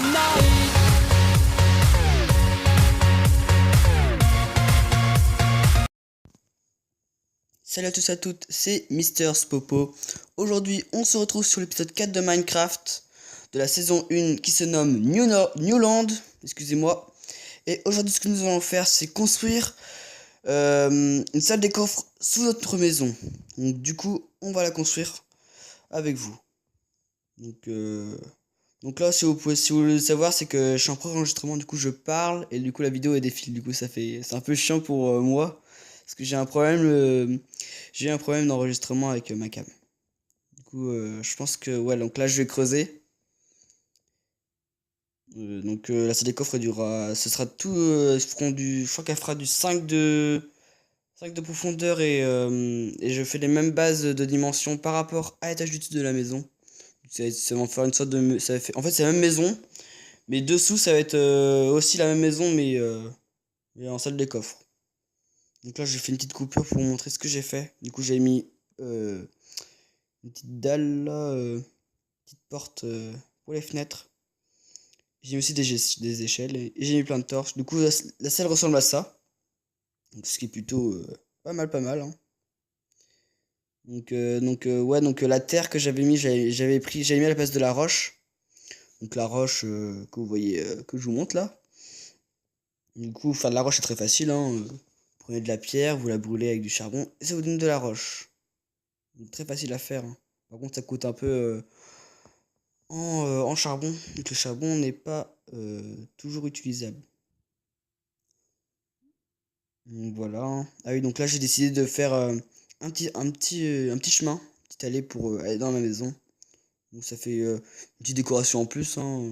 night. Salut à tous et à toutes, c'est Mister Spopo. Aujourd'hui, on se retrouve sur l'épisode 4 de Minecraft de la saison 1 qui se nomme Newland. Excusez-moi. Et aujourd'hui, ce que nous allons faire, c'est construire une salle des coffres sous notre maison. Donc, du coup, on va la construire avec vous. Donc là, si vous voulez le savoir, c'est que je suis en pré-enregistrement, du coup je parle et du coup la vidéo elle défile. Du coup c'est un peu chiant pour moi parce que j'ai un problème d'enregistrement avec ma cam. Du coup je pense que ouais, donc là je vais creuser. La salle des coffres elle durera, ce sera tout, je crois qu'elle fera du 5 de profondeur et je fais les mêmes bases de dimension par rapport à l'étage du dessus de la maison. Ça va faire une sorte de, en fait c'est la même maison. Mais dessous, ça va être aussi la même maison, mais en salle des coffres. Donc là, j'ai fait une petite coupure pour vous montrer ce que j'ai fait. Du coup, j'ai mis une petite dalle là, petite porte pour les fenêtres. J'ai mis aussi des échelles et j'ai mis plein de torches. Du coup, la salle ressemble à ça. Donc, ce qui est plutôt pas mal, hein. La terre que j'avais mis, j'avais mis à la place de la roche. Donc la roche que vous voyez, que je vous montre là. Du coup, faire de la roche c'est très facile, hein. Prenez de la pierre, vous la brûlez avec du charbon et ça vous donne de la roche. Donc, très facile à faire, hein. Par contre, ça coûte un peu en charbon. Donc le charbon n'est pas toujours utilisable. Donc voilà, hein. Ah oui, donc là j'ai décidé de faire un petit chemin, une petite allée pour aller dans ma maison. Donc ça fait une petite décoration en plus, hein.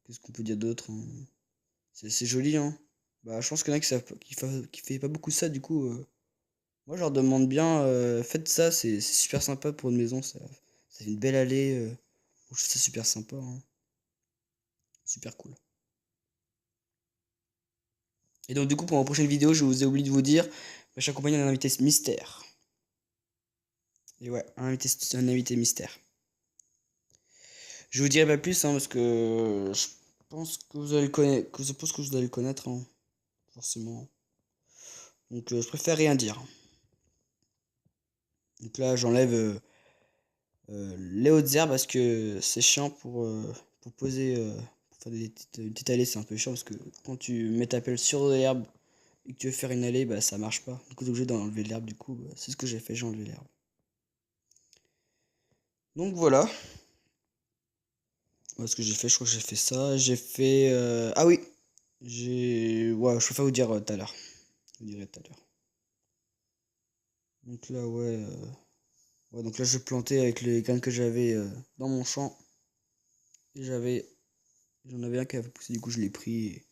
Qu'est-ce qu'on peut dire d'autre, hein. C'est joli, hein. Bah, je pense qu'il y en a qui fait pas beaucoup ça, du coup. Moi, je leur demande bien, faites ça, c'est super sympa pour une maison, ça fait une belle allée. Je trouve ça super sympa, hein. Super cool. Et donc, du coup, pour ma prochaine vidéo, je vous ai oublié de vous dire, je suis accompagné d'un invité mystère. Et ouais, un invité mystère. Je vous dirai pas plus, hein, parce que je pense que vous allez le connaître, que je pense que vous allez le connaître, hein, forcément. Donc, je préfère rien dire. Donc là, j'enlève les hautes herbes parce que c'est chiant pour poser, pour faire une petite allée, c'est un peu chiant parce que quand tu mets ta pelle sur l'herbe et que tu veux faire une allée, bah ça marche pas. Du coup, t'es obligé d'enlever l'herbe, du coup, bah, c'est ce que j'ai fait, j'ai enlevé l'herbe. Donc voilà. Ouais, ce que j'ai fait, je crois que j'ai fait ça. J'ai fait. Ah oui! Ouais, je préfère vous dire tout à l'heure. Je vous dirai tout à l'heure. Donc là, ouais. Ouais, donc là, je plantais avec les graines que j'avais dans mon champ. Et j'en avais un qui avait poussé, du coup, je l'ai pris. Et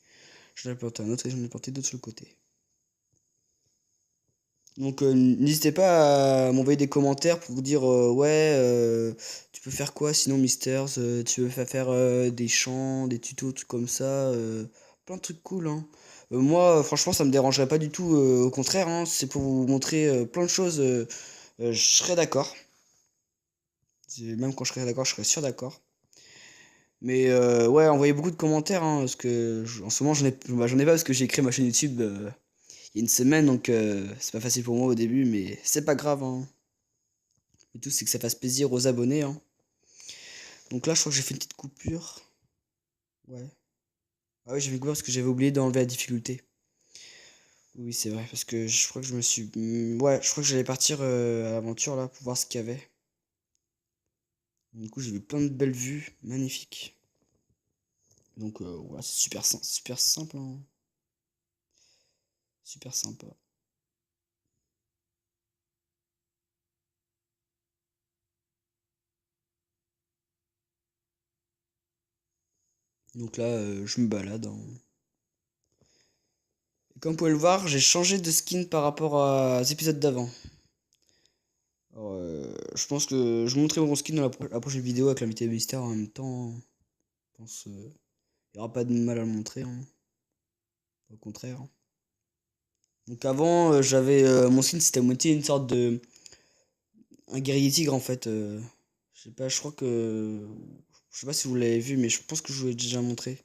j'en ai planté un autre et j'en ai planté d'autres sur le côté. Donc n'hésitez pas à m'envoyer des commentaires pour vous dire ouais, tu peux faire quoi sinon Misters, tu veux faire des chants, des tutos, trucs comme ça, plein de trucs cool, hein. Moi franchement ça me dérangerait pas du tout, au contraire, hein, c'est pour vous montrer plein de choses, je serais d'accord. Même quand je serais d'accord, je serais sûr d'accord. Mais ouais, envoyez beaucoup de commentaires, hein, parce que en ce moment j'en ai pas parce que j'ai créé ma chaîne YouTube il y a une semaine, donc c'est pas facile pour moi au début, mais c'est pas grave, hein. Le tout, c'est que ça fasse plaisir aux abonnés, hein. Donc là, je crois que j'ai fait une petite coupure. Ouais. Ah oui, j'ai fait une coupure parce que j'avais oublié d'enlever la difficulté. Oui, c'est vrai, parce que je crois que je me suis... Ouais, je crois que j'allais partir à l'aventure, là, pour voir ce qu'il y avait. Du coup, j'ai vu plein de belles vues, magnifiques. Donc, ouais, c'est super simple, hein. Super sympa. Donc là, je me balade, hein. Et comme vous pouvez le voir, j'ai changé de skin par rapport aux épisodes d'avant. Alors, je pense que je vous montrerai mon skin dans la prochaine vidéo avec l'invité mystère en même temps, hein. Je pense il n'y aura pas de mal à le montrer, hein. Au contraire. Donc avant, j'avais mon skin, c'était à moitié une sorte de un guerrier tigre en fait. Je sais pas, je crois que Je sais pas si vous l'avez vu, mais je pense que je vous l'ai déjà montré.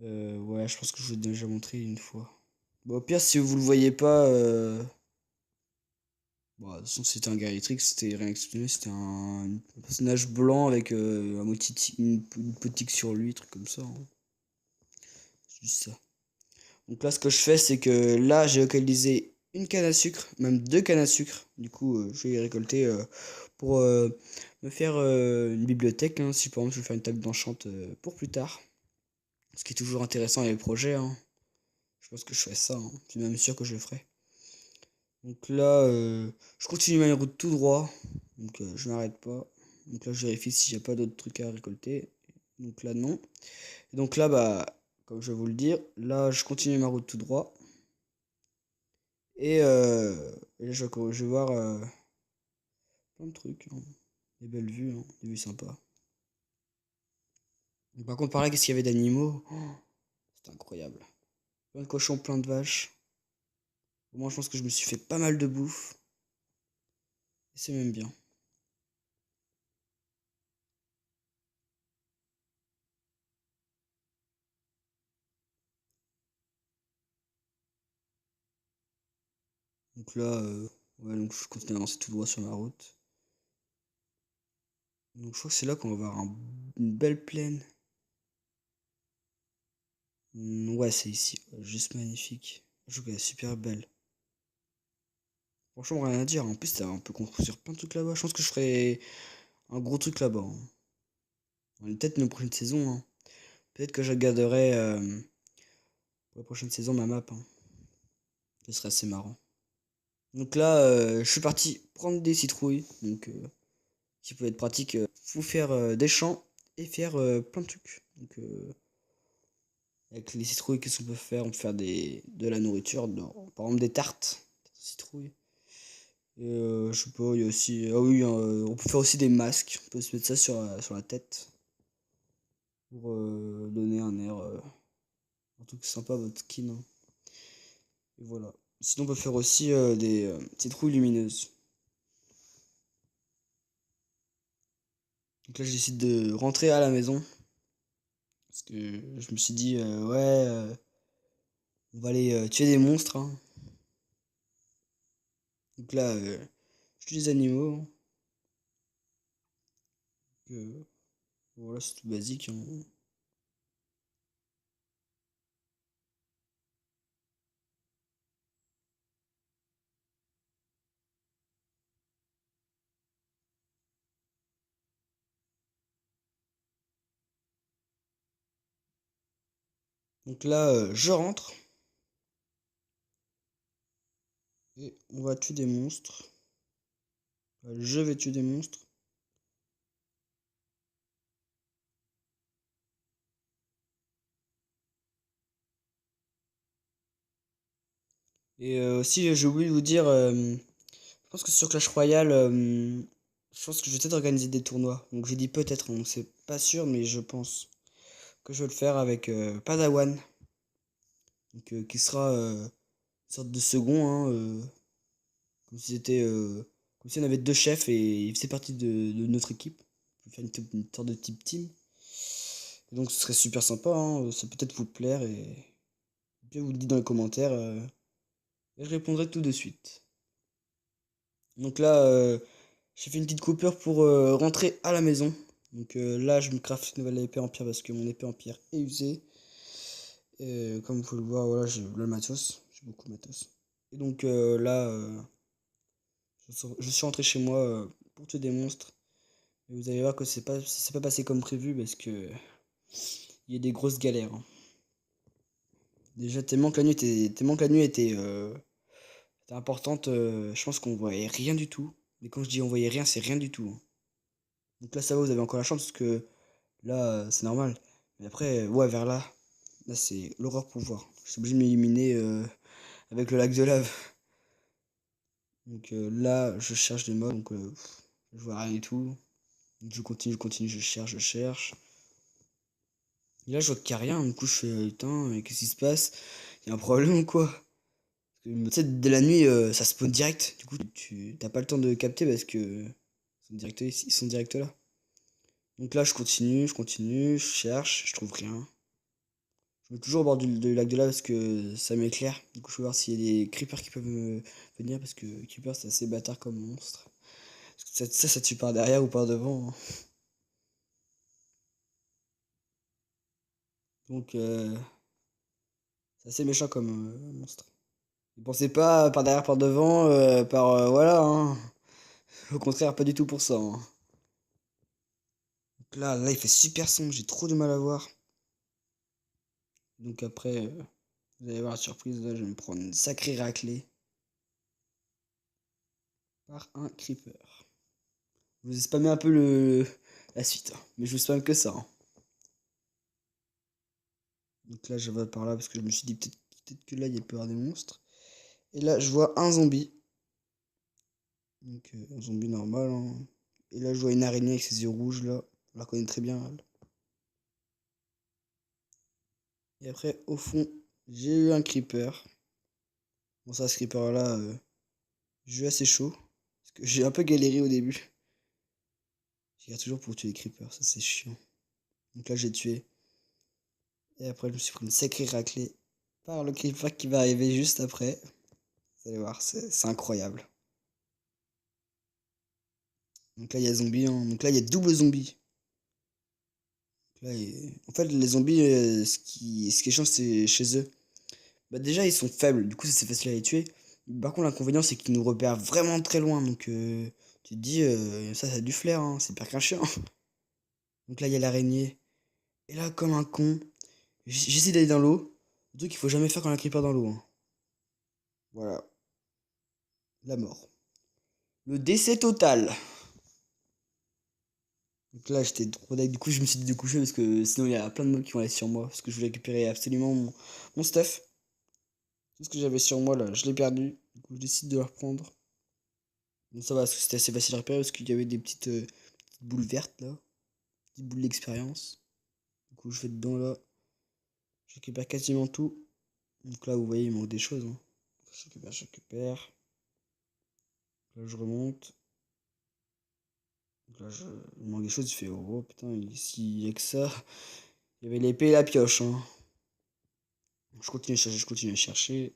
Ouais, je pense que je vous l'ai déjà montré une fois. Bon, au pire, si vous le voyez pas, bon, de toute façon, c'était un Gary-Trix, c'était rien exceptionnel, c'était un personnage blanc avec un une petite sur lui, truc comme ça, hein. C'est juste ça. Donc là, ce que je fais, c'est que là, j'ai localisé une canne à sucre, même deux cannes à sucre. Du coup, je vais les récolter pour me faire une bibliothèque, hein, si par exemple je veux faire une table d'enchante pour plus tard. Ce qui est toujours intéressant avec les projets, hein. Je pense que je ferai ça, hein. Je suis même sûr que je le ferai. Donc là, je continue ma route tout droit. Donc je m'arrête pas. Donc là, je vérifie s'il n'y a pas d'autres trucs à récolter. Donc là, non. Et donc là, bah, comme je vais vous le dire, là, je continue ma route tout droit. Et là, je vais voir plein de trucs, hein. Des belles vues, hein. Des vues sympas. Donc, par contre, par là, qu'est-ce qu'il y avait d'animaux? Oh, c'était incroyable. Plein de cochons, plein de vaches. Moi, je pense que je me suis fait pas mal de bouffe. Et c'est même bien. Donc là, ouais, donc je continue à avancer tout droit sur ma route. Donc je crois que c'est là qu'on va avoir une belle plaine. Ouais, c'est ici. Ouais, juste magnifique. Je trouve qu'elle est super belle. Franchement, rien à dire. En plus, on peut construire plein de trucs là-bas. Je pense que je ferai un gros truc là-bas, hein. Peut-être une prochaine saison, hein. Peut-être que je regarderai pour la prochaine saison ma map, hein. Ce serait assez marrant. Donc là, je suis parti prendre des citrouilles. Donc, qui peut être pratique pour faire des champs et faire plein de trucs. Donc, avec les citrouilles, qu'est-ce qu'on peut faire? On peut faire de la nourriture, par exemple des tartes de citrouilles. Et je sais pas, il y a aussi. Ah oui, on peut faire aussi des masques. On peut se mettre ça sur la tête pour donner un air, un truc sympa à votre skin, hein. Et voilà. Sinon, on peut faire aussi des citrouilles lumineuses. Donc là, je décide de rentrer à la maison. Parce que je me suis dit, ouais, on va aller tuer des monstres, hein. Donc là, je tue des animaux, hein. Donc, voilà, c'est tout basique, hein. Donc là, je rentre et on va tuer des monstres. Je vais tuer des monstres. Et aussi, j'ai oublié de vous dire, je pense que sur Clash Royale, je pense que je vais peut-être organiser des tournois. Donc j'ai dit peut-être, hein, donc c'est pas sûr, mais je pense que je vais le faire avec Padawan. Donc, qui sera une sorte de second, hein, comme si c'était, comme si on avait deux chefs et il faisait partie de notre équipe. On peut faire une sorte de type team. Et donc ce serait super sympa, hein, ça peut peut-être vous plaire et bien vous le dites dans les commentaires et je répondrai tout de suite. Donc là, j'ai fait une petite coupure pour rentrer à la maison. Donc là, je me craft une nouvelle épée en pierre parce que mon épée en pierre est usée. Et comme vous pouvez le voir, voilà, j'ai le matos. J'ai beaucoup de matos. Et donc là, je suis rentré chez moi pour tuer des monstres. Et vous allez voir que c'est pas passé comme prévu parce que il y a des grosses galères, hein. Déjà, tellement que la nuit était importante, je pense qu'on voyait rien du tout. Mais quand je dis on voyait rien, c'est rien du tout, hein. Donc là, ça va, vous avez encore la chance parce que là, c'est normal. Mais après, ouais, vers là, c'est l'horreur pour voir. Je suis obligé de m'éliminer avec le lac de lave. Donc là, je cherche des mobs, donc je vois rien du tout. Donc, je continue, je cherche. Et là, je vois qu'il n'y a rien. Du coup, je fais, putain, mais qu'est-ce qui se passe? Il y a un problème ou quoi? Parce que, tu sais, dès la nuit, ça spawn direct. Du coup, tu t'as pas le temps de capter parce que ils sont direct là. Donc là, je continue, je cherche, je trouve rien. Je vais toujours au bord du lac de lave parce que ça m'éclaire. Du coup, je vais voir s'il y a des creepers qui peuvent me venir parce que creeper, c'est assez bâtard comme monstre. Parce que ça tue par derrière ou par devant, hein. Donc, c'est assez méchant comme monstre. Ne pensez pas par derrière, par devant, voilà, hein. Au contraire, pas du tout pour ça, hein. Donc là, il fait super sombre, j'ai trop de mal à voir. Donc après, vous allez voir la surprise, là, je vais me prendre une sacrée raclée par un creeper. Vous spammez un peu la suite, hein. Mais je vous spamme que ça, hein. Donc là, je vais par là parce que je me suis dit peut-être que là, il peut y avoir des monstres. Et là, je vois un zombie. Donc, un zombie normal, hein. Et là, je vois une araignée avec ses yeux rouges, là. On la connaît très bien, elle. Et après, au fond, j'ai eu un creeper. Bon, ça, ce creeper-là, j'ai eu assez chaud. Parce que j'ai un peu galéré au début. Je galère toujours pour tuer les creepers, ça c'est chiant. Donc là, j'ai tué. Et après, je me suis pris une sacrée raclée par le creeper qui va arriver juste après. Vous allez voir, c'est incroyable. Donc là, il y a zombie, hein. Donc là, il y a double zombie. Là, en fait, les zombies, ce qui est chiant, c'est chez eux. Bah, déjà, ils sont faibles, du coup, c'est facile à les tuer. Par contre, l'inconvénient, c'est qu'ils nous repèrent vraiment très loin. Donc, tu te dis, ça a du flair, hein. C'est pire qu'un chien. Donc là, il y a l'araignée. Et là, comme un con, j'essaie d'aller dans l'eau. Le truc qu'il faut jamais faire quand il y a un creeper dans l'eau, hein. Voilà, la mort. Le décès total. Donc là, j'étais trop deck. Du coup, je me suis dit de coucher parce que sinon, il y a plein de mobs qui vont aller sur moi. Parce que je voulais récupérer absolument mon stuff. Tout ce que j'avais sur moi, là, je l'ai perdu. Du coup, je décide de le reprendre. Donc ça va, parce que c'était assez facile à repérer parce qu'il y avait des petites boules vertes, là. Petites boules d'expérience. Du coup, je vais dedans, là. Je récupère quasiment tout. Donc là, vous voyez, il manque des choses, hein. Je récupère. Là, je remonte. Donc là, il manque des choses. Il fait, oh putain, ici, il y a que ça. Il y avait l'épée et la pioche, hein. Je continue à chercher, je continue à chercher.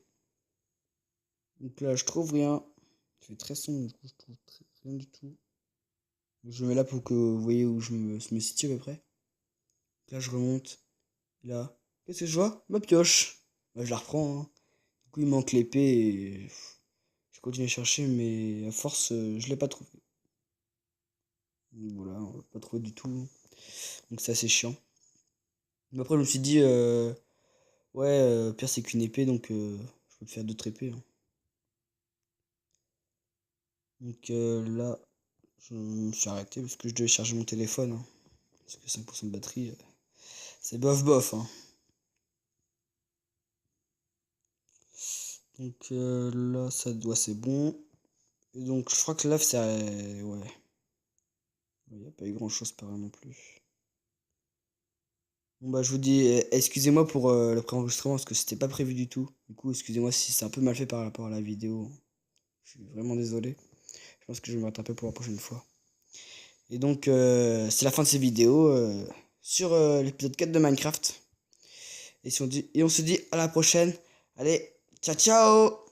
Donc là, je trouve rien. Il fait très sombre, du coup, je trouve rien du tout. Je me mets là pour que vous voyez où je me situe à peu près. Là, je remonte. Et là, qu'est-ce que je vois? Ma pioche. Bah, je la reprends, hein. Du coup, il manque l'épée et je continue à chercher, mais à force, je l'ai pas trouvé. Donc voilà, on l'a pas trouvé du tout. Donc c'est assez chiant. Mais après, je me suis dit, ouais, pire c'est qu'une épée, donc je peux te faire d'autres épées, hein. Donc là, je me suis arrêté parce que je devais charger mon téléphone, hein. Parce que 5% de batterie, c'est bof bof, hein. Donc là, ça doit, c'est bon. Et donc je crois que là, c'est... ouais. Il n'y a pas eu grand chose par là non plus. Bon bah je vous dis, excusez-moi pour le préenregistrement parce que c'était pas prévu du tout. Du coup, excusez-moi si c'est un peu mal fait par rapport à la vidéo. Je suis vraiment désolé. Je pense que je vais me rattraper pour la prochaine fois. Et donc, c'est la fin de cette vidéo sur l'épisode 4 de Minecraft. Et on se dit à la prochaine. Allez, ciao ciao!